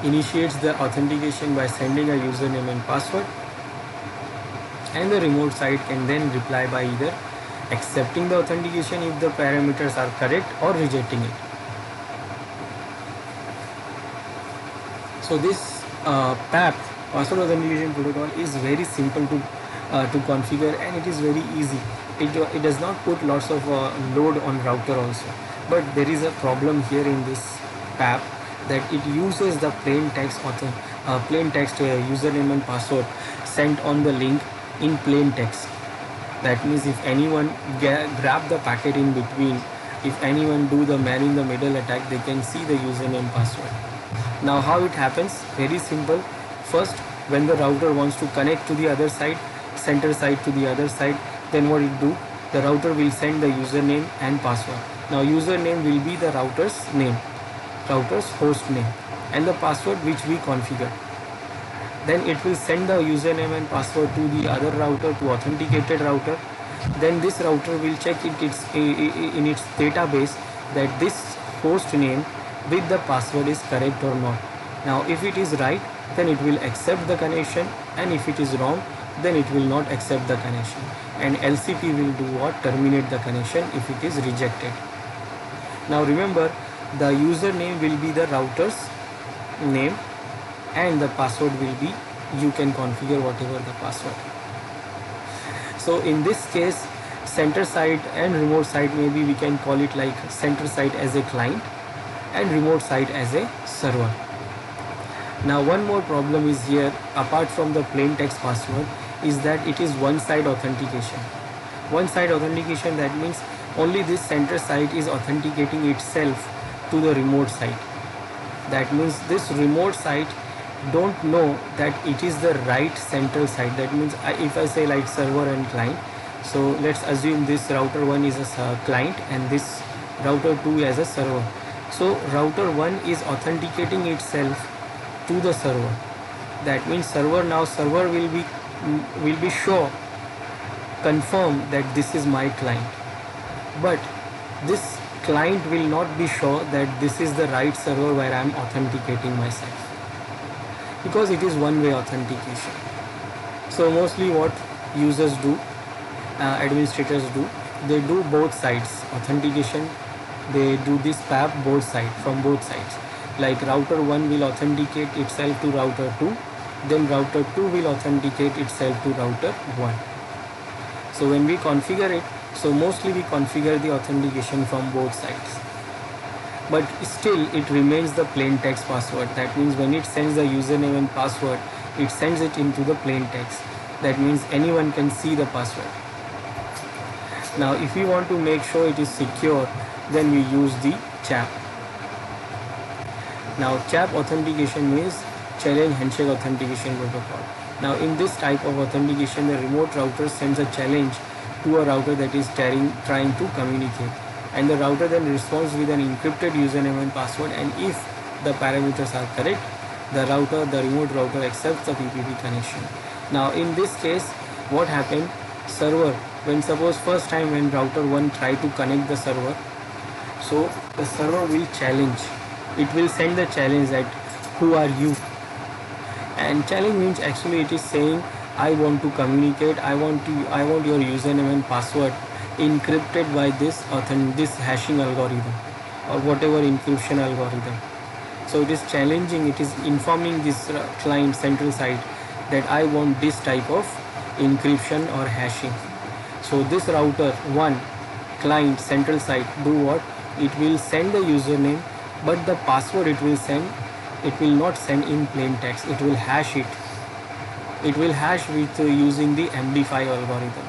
initiates the authentication by sending a username and password, and the remote site can then reply by either accepting the authentication if the parameters are correct or rejecting it. So this PAP, password authentication protocol, is very simple to configure, and it is very easy. It does not put lots of load on router also. But there is a problem here in this PAP, that it uses the plain text username and password sent on the link in plain text. That means if anyone grab the packet in between, if anyone do the man in the middle attack, they can see the username password. Now how it happens? Very simple. First, when the router wants to connect to the other side, center side to the other side, then what it do? The router will send the username and password. Now username will be the router's name, router's host name, and the password which we configure. Then it will send the username and password to the other router, to authenticated router. Then this router will check in its database that this host name with the password is correct or not. Now if it is right, then it will accept the connection, and if it is wrong, then it will not accept the connection, and LCP will do what? Terminate the connection if it is rejected. Now remember, the username will be the router's name, and the password will be, you can configure whatever the password. So in this case, center site and remote site, maybe we can call it like center site as a client and remote site as a server. Now one more problem is here, apart from the plain text password, is that it is one-side authentication. One-side authentication, that means only this center site is authenticating itself to the remote site. That means this remote site don't know that it is the right central site. That means if I say like server and client, so let's assume this router 1 is a client and this router 2 as a server. So router 1 is authenticating itself to the server. That means server will be sure, confirm that this is my client, but this client will not be sure that this is the right server where I am authenticating myself, because it is one-way authentication. So mostly what users do, administrators do, they do both sides authentication. They do this PAP both sides, from both sides. Like router 1 will authenticate itself to router 2, then router 2 will authenticate itself to router 1. So when we configure it, so mostly we configure the authentication from both sides, but still it remains the plain text password. That means when it sends the username and password, it sends it into the plain text. That means anyone can see the password. Now if we want to make sure it is secure, then we use the CHAP. Now CHAP authentication means challenge handshake authentication protocol. Now in this type of authentication, the remote router sends a challenge to a router that is trying to communicate, and the router then responds with an encrypted username and password, and if the parameters are correct, the remote router accepts the PPP connection. Now in this case, what happened? Server, when suppose first time when router 1 try to connect the server, so the server will challenge. It will send the challenge that who are you? And challenge means actually it is saying I want to communicate, I want your username and password encrypted by this hashing algorithm or whatever encryption algorithm. So it is challenging, it is informing this client central side that I want this type of encryption or hashing. So this router 1 client central side do what? It will send the username, but the password it will not send in plain text, it will hash it. It will hash with using the MD5 algorithm,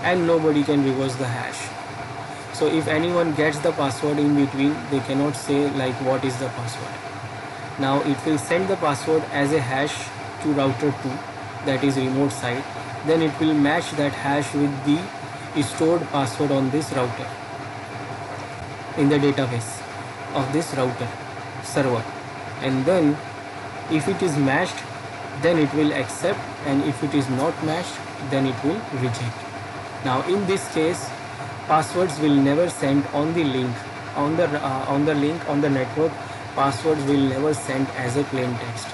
and nobody can reverse the hash. So if anyone gets the password in between, they cannot say like what is the password. Now it will send the password as a hash to router 2, that is remote side. Then it will match that hash with the stored password on this router in the database of this router server. And then if it is matched, then it will accept, and if it is not matched, then it will reject. Now in this case, passwords will never send on the link on the network. Passwords will never send as a plain text.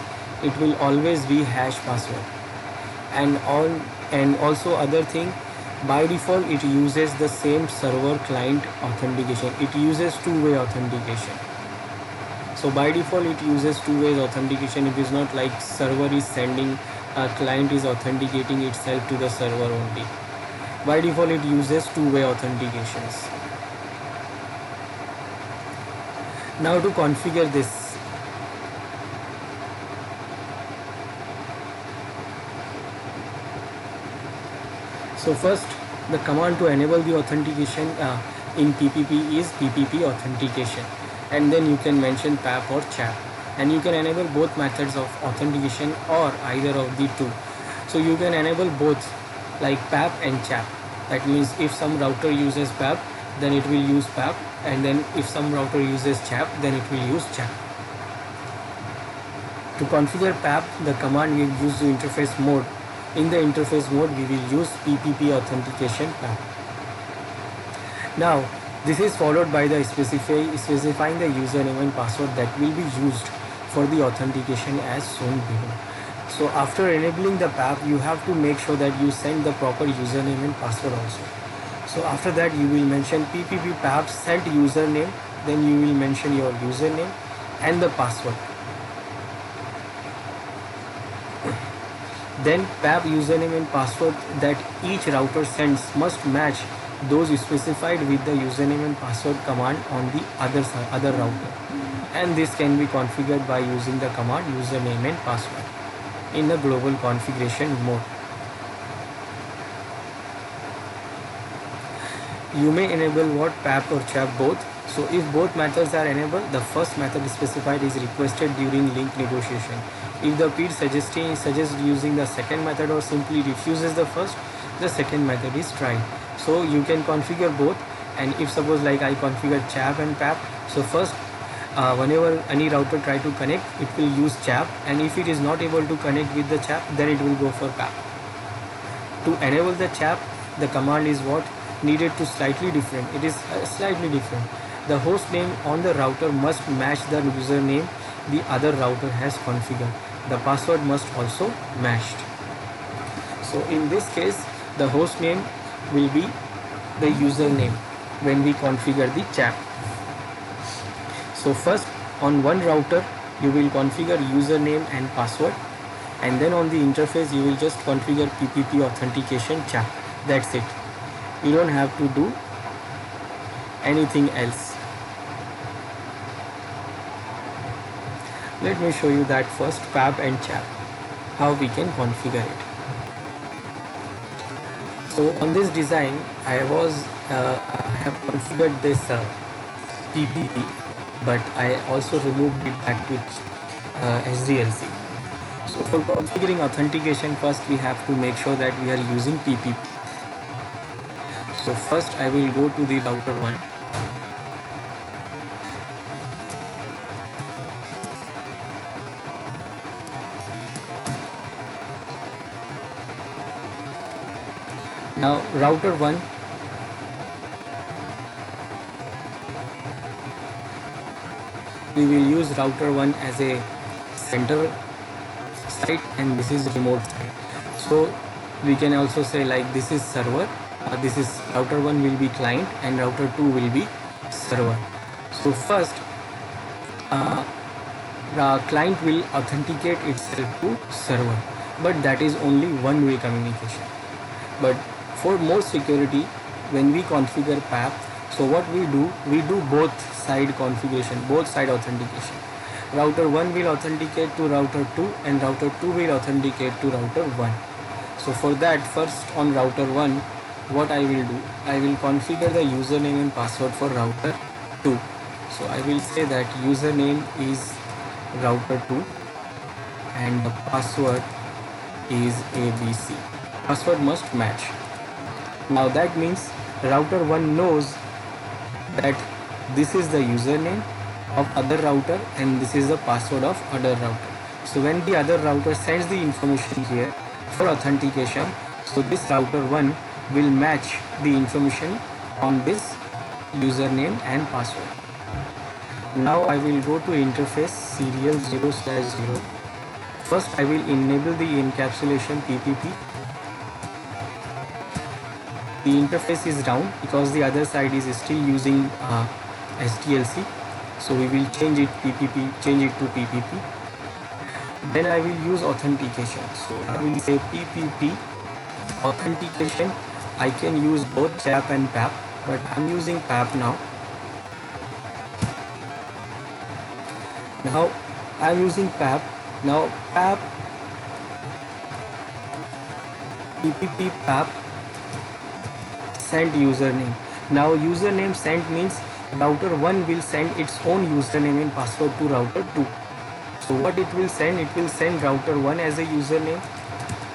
It will always be hash password. And also other thing, by default it uses the same server client authentication. It uses two-way authentication. So by default it uses two-way authentication. It is not like server is sending, client is authenticating itself to the server only. By default it uses two-way authentications. Now to configure this, so first the command to enable the authentication in PPP is PPP authentication, and then you can mention PAP or CHAP, and you can enable both methods of authentication or either of the two. So you can enable both like PAP and CHAP. That means if some router uses PAP, then it will use PAP, and then if some router uses CHAP, then it will use CHAP. To configure PAP, the command will use the interface mode. In the interface mode, we will use PPP authentication PAP. Now, this is followed by the specifying the username and password that will be used for the authentication as shown below. So after enabling the PAP, you have to make sure that you send the proper username and password also. So after that, you will mention PPP PAP sent username, then you will mention your username and the password. Then PAP username and password that each router sends must match those specified with the username and password command on the other router, and this can be configured by using the command username and password in the global configuration mode. You may enable what? PAP or CHAP both. So if both methods are enabled, the first method specified is requested during link negotiation. If the PID suggests using the second method or simply refuses the first, the second method is tried. So you can configure both, and if suppose like I configured CHAP and PAP, so first whenever any router try to connect, it will use CHAP, and if it is not able to connect with the CHAP, then it will go for PAP. To enable the CHAP, the command is what? Needed to slightly different. It is slightly different. The host name on the router must match the username the other router has configured. The password must also match. So in this case, the host name will be the username when we configure the CHAP. So first on one router you will configure username and password, and then on the interface you will just configure PPP authentication CHAP. That's it. You don't have to do anything else. Let me show you that first, PAP and CHAP, how we can configure it. So on this design, I have configured this PPP, but I also removed it back to SDLC. So for configuring authentication, first we have to make sure that we are using PPP. So first I will go to the router 1. Now router 1, we will use router 1 as a center site and this is remote site. So we can also say like this is server, this is router 1 will be client and router 2 will be server. So first the client will authenticate itself to server, but that is only one-way communication. But for more security, when we configure PAP, so what we do both side configuration, both side authentication. Router 1 will authenticate to router 2 and router 2 will authenticate to router 1. So for that, first on router 1, what I will do, I will configure the username and password for router 2. So I will say that username is router 2 and the password is ABC. Password must match. Now that means router 1 knows that this is the username of other router and this is the password of other router. So when the other router sends the information here for authentication, so this router 1 will match the information on this username and password. Now I will go to interface serial 0/0. First I will enable the encapsulation PPP. The interface is down because the other side is still using SDLC. So we will change it to PPP. Then I will use authentication. So I will say PPP authentication. I can use both CHAP and PAP, but I'm using PAP now. Now I'm using PAP. Now PAP PPP PAP send username. Now username sent means router 1 will send its own username and password to router 2. So what it will send router 1 as a username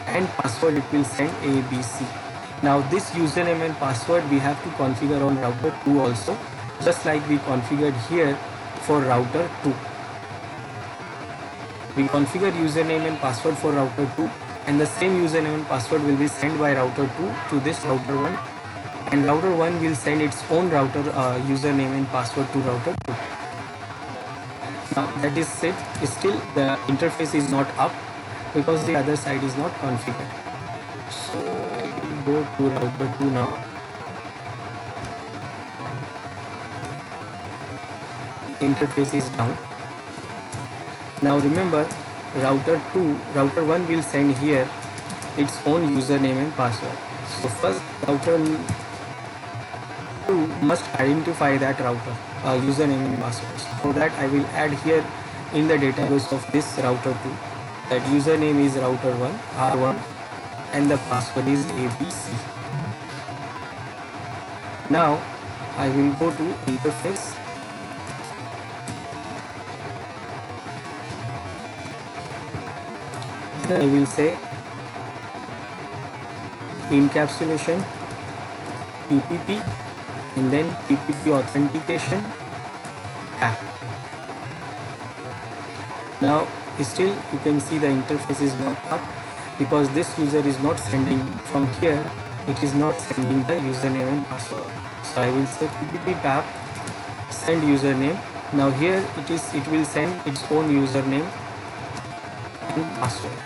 and password it will send ABC. Now this username and password we have to configure on router 2 also, just like we configured here for router 2. We configure username and password for router 2 and the same username and password will be sent by router 2 to this router 1 and router 1 will send its own router username and password to router 2. Now that is it. Still the interface is not up because the other side is not configured. So I will go to router 2 now. Interface is down. Now remember, router 1 will send here its own username and password. So first router 2 must identify that router username and password. For that I will add here in the database of this router 2 that username is router 1 R1 and the password is ABC. Now I will go to interface. Then I will say encapsulation PPP and then PPP authentication app. Now still you can see the interface is not up because this user is not sending from here, it is not sending the username and password. So I will say PPP tab send username. Now here it will send its own username and password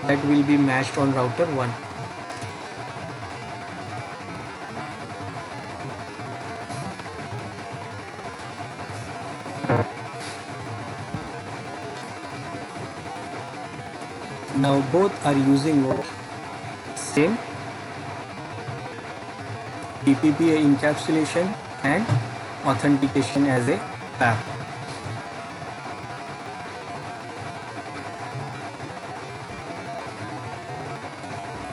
that will be matched on router 1. Now both are using what? Same PPP encapsulation and authentication as a tab.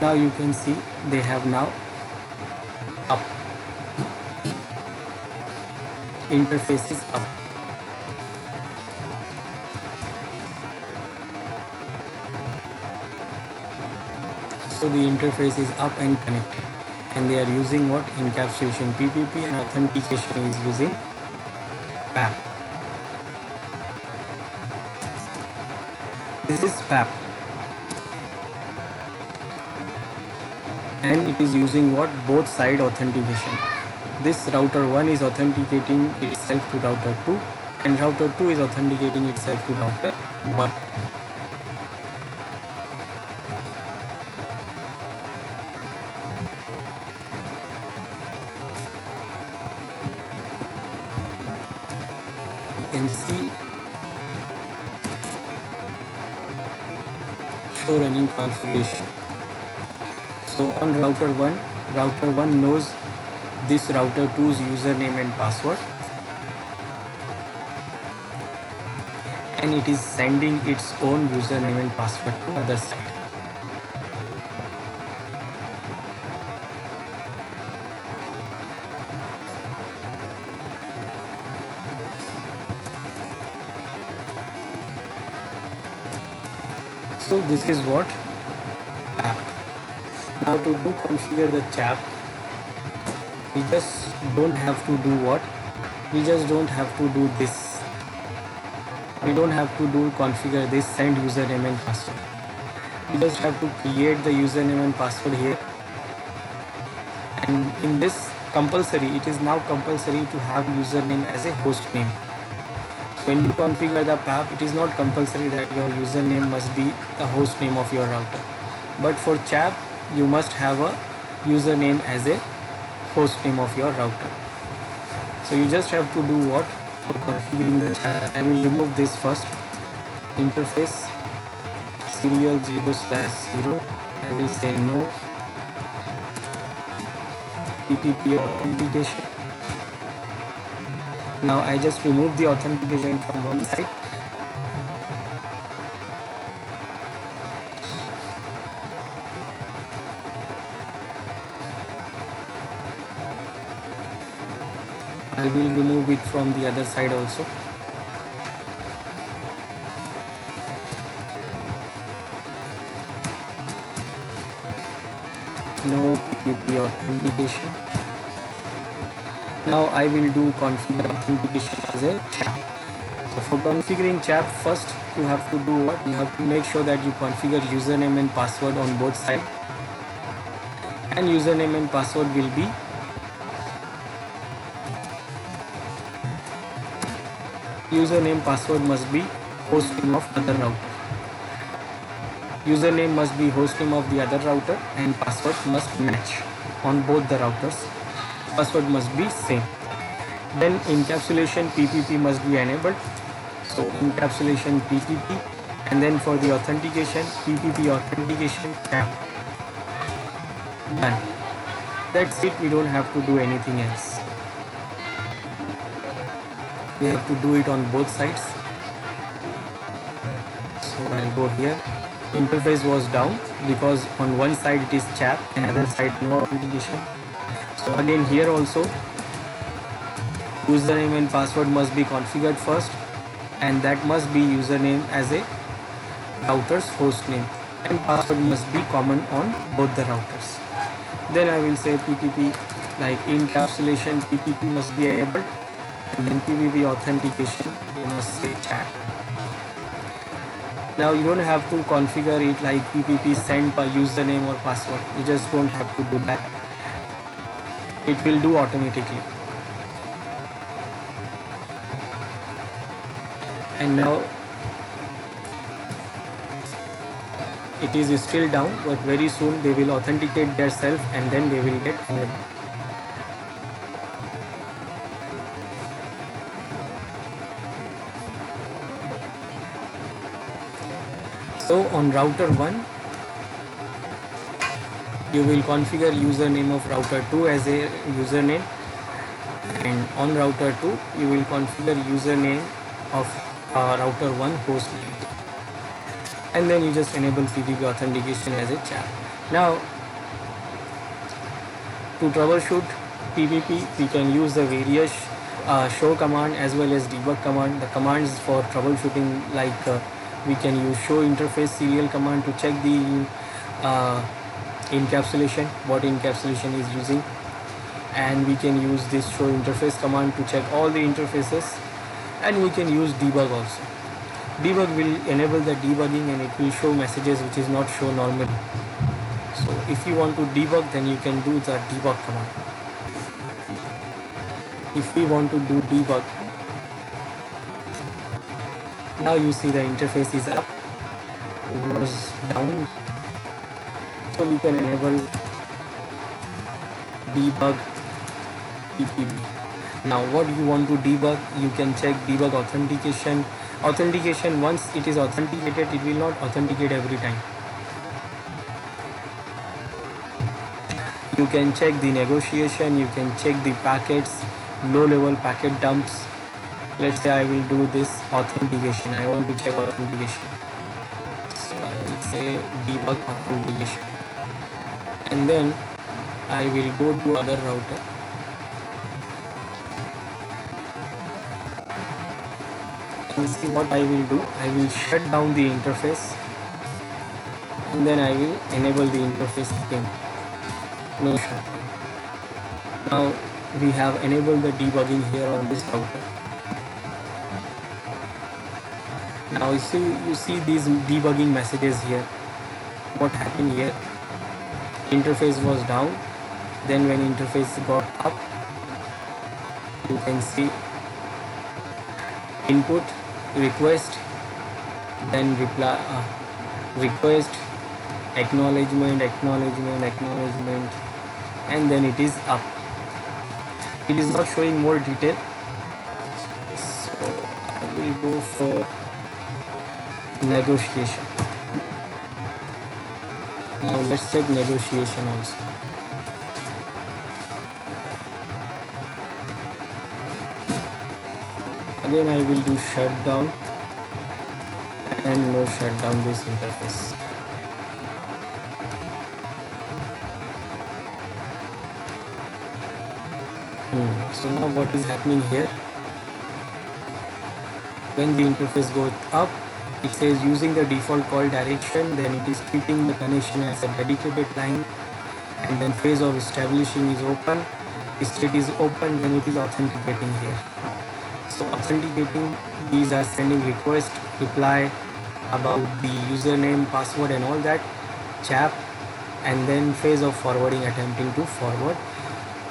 Now you can see they have now up. Interface is up. So the interface is up and connected and they are using what? Encapsulation PPP and authentication is using PAP. This is PAP. and it is using what? Both side authentication. This router 1 is authenticating itself to router 2, and router 2 is authenticating itself to router 1. You can see show running configuration. So on router 1 knows this router 2's username and password, and it is sending its own username and password to other side. So this is what app. Now to do configure the CHAP, we just don't have to do what? We just don't have to do this. We don't have to do configure this send username and password. We just have to create the username and password here. And in this compulsory, it is now compulsory to have username as a host name. When you configure the PAP, it is not compulsory that your username must be the host name of your router. But for CHAP, you must have a username as a host name of your router. So you just have to do what? For configuring the CHAP, I will remove this first. Interface serial 0/0. I will say no. PPP authentication. Now I just remove the authentication from one side. I will remove it from the other side also. No PPP authentication. Now I will do configure authentication as a CHAP. So for configuring CHAP, first you have to do what? You have to make sure that you configure username and password on both sides. And username and password will be password must be host name of other router. Username must be host name of the other router, and password must match on both the routers. Password must be same. Then encapsulation PPP must be enabled. So encapsulation PPP, and then for the authentication, PPP authentication CHAP. Done. That's it. We don't have to do anything else. We have to do it on both sides. So I'll go here. Interface was down because on one side it is CHAP and other side no authentication. So again here also username and password must be configured first, and that must be username as a router's host name, and password must be common on both the routers. Then I will say PPP, like encapsulation PPP must be enabled, and then PPP authentication you must say CHAP. Now you don't have to configure it like PPP send by username or password. You just don't have to do that. It will do automatically. And now it is still down, but very soon they will authenticate themselves and then they will get enabled. So on router 1, you will configure username of router 2 as a username, and on router 2 you will configure username of router 1 host name, and then you just enable PPP authentication as a CHAP. Now to troubleshoot PPP, we can use the various show command as well as debug command. The commands for troubleshooting, like we can use show interface serial command to check the encapsulation, what encapsulation is using, and we can use this show interface command to check all the interfaces, and we can use debug also. Debug will enable the debugging and it will show messages which is not shown normally. So if you want to debug, then you can do the debug command. If we want to do debug, now you see the interface is up, it was down, so we can enable debug PPB. Now what you want to debug, you can check debug authentication. Authentication, once it is authenticated, it will not authenticate every time. You can check the negotiation, you can check the packets, low level packet dumps. Let's say I will do this authentication, I want to check authentication, so I will say debug authentication, and then I will go to other router and see what I will do. I will shut down the interface and then I will enable the interface again. No shut. Now we have enabled the debugging here on this router. Now you see these debugging messages here. What happened here? Interface was down, then when interface got up, you can see input, request, then reply, request, acknowledgement, and then it is up. It is not showing more detail, so I will go for negotiation. Now let's check negotiation also. Again I will do shutdown and no shutdown this interface. So now what is happening here? When the interface goes up, it says using the default call direction, then it is treating the connection as a dedicated line, and then phase of establishing is open, state is open, then it is authenticating here. So authenticating, these are sending request, reply about the username, password and all that, chap, and then phase of forwarding, attempting to forward,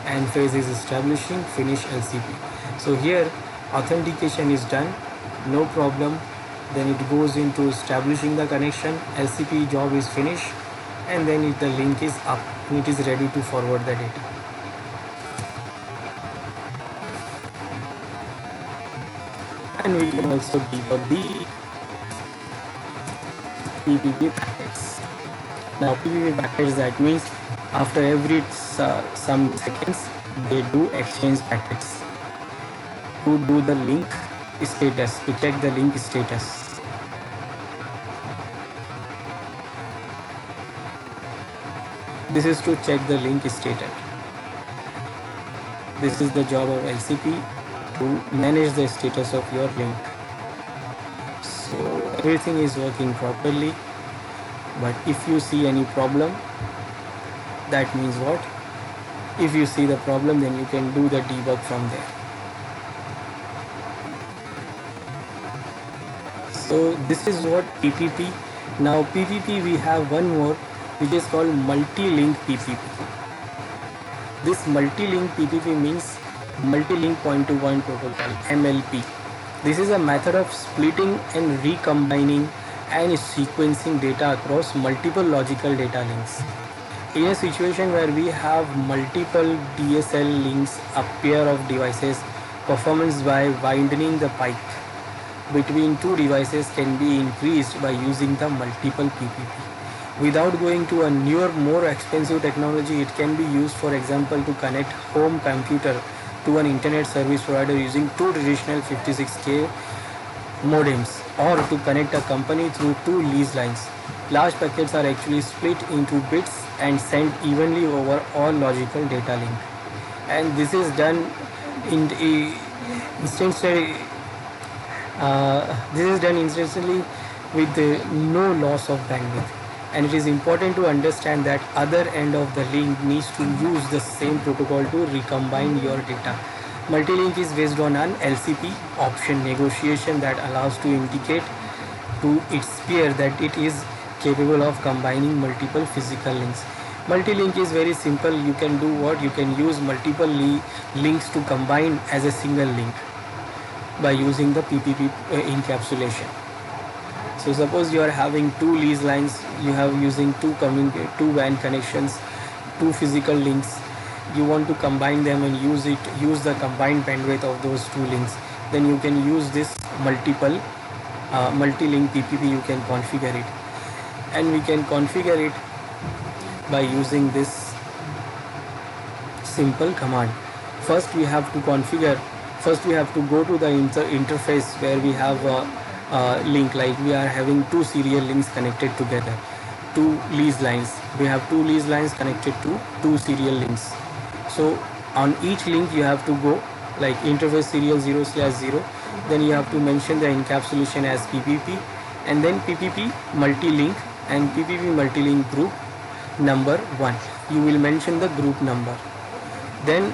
and phase is establishing, finish LCP. So here authentication is done, no problem. Then it goes into establishing the connection, LCP job is finished, and then the link is up and it is ready to forward the data. And we can also debug the PPP packets. Now PPP packets, that means after every some seconds they do exchange packets to do the link status, to check the link status. This is to check the link status. This is the job of LCP, to manage the status of your link. So everything is working properly, but if you see any problem, that means what? If you see the problem, then you can do the debug from there. So this is what PPP. Now PPP, we have one more which is called multi-link PPP. This multi-link PPP means multi-link point-to-point protocol, MLP. This is a method of splitting and recombining and sequencing data across multiple logical data links. In a situation where we have multiple DSL links, a pair of devices, performance by widening the pipe between two devices can be increased by using the multiple PPP. Without going to a newer, more expensive technology, it can be used, for example, to connect home computer to an internet service provider using two traditional 56K modems, or to connect a company through two lease lines. Large packets are actually split into bits and sent evenly over all logical data link, and this is done instantly. This is done instantly with no loss of bandwidth. And it is important to understand that other end of the link needs to use the same protocol to recombine your data. Multi-link is based on an LCP option negotiation that allows to indicate to its peer that it is capable of combining multiple physical links. Multi-link is very simple. You can do what? You can use multiple links to combine as a single link by using the PPP encapsulation. So suppose you are having two lease lines, you have using two WAN connections, two physical links. You want to combine them and use the combined bandwidth of those two links. Then you can use this multi-link PPP. You can configure it, and we can configure it by using this simple command. First we have to go to the interface where we have a link, like we are having two serial links connected together, two lease lines. We have two lease lines connected to two serial links. So on each link you have to go like interface serial 0/0, then you have to mention the encapsulation as PPP, and then PPP multi-link and PPP multi-link group number 1. You will mention the group number. Then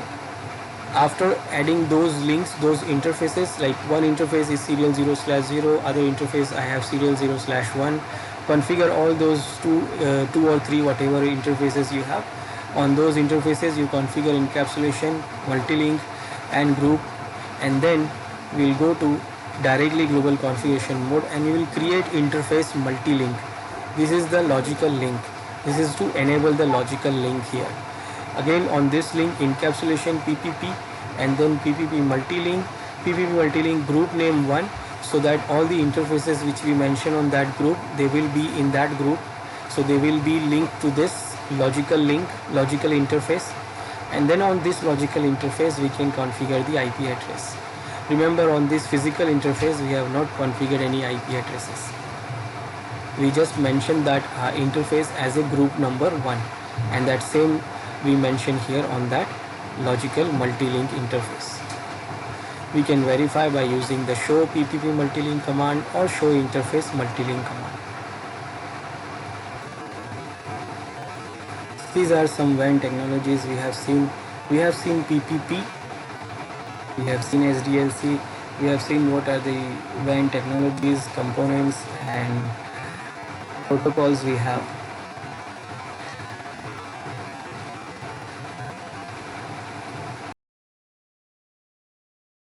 after adding those links, those interfaces, like one interface is serial 0/0, other interface I have serial 0/1. Configure all those two or three whatever interfaces you have. On those interfaces you configure encapsulation, multi-link and group, and then we'll go to directly global configuration mode and we will create interface multi-link. This is the logical link. This is to enable the logical link here. Again on this link encapsulation PPP, and then PPP multi-link group name 1, so that all the interfaces which we mention on that group, they will be in that group, so they will be linked to this logical interface. And then on this logical interface we can configure the IP address. Remember, on this physical interface we have not configured any IP addresses. We just mentioned that interface as a group number 1, and that same we mention here on that logical multi-link interface. We can verify by using the show PPP multi-link command or show interface multi-link command. These are some WAN technologies we have seen. We have seen PPP, we have seen SDLC, we have seen what are the WAN technologies, components and protocols we have.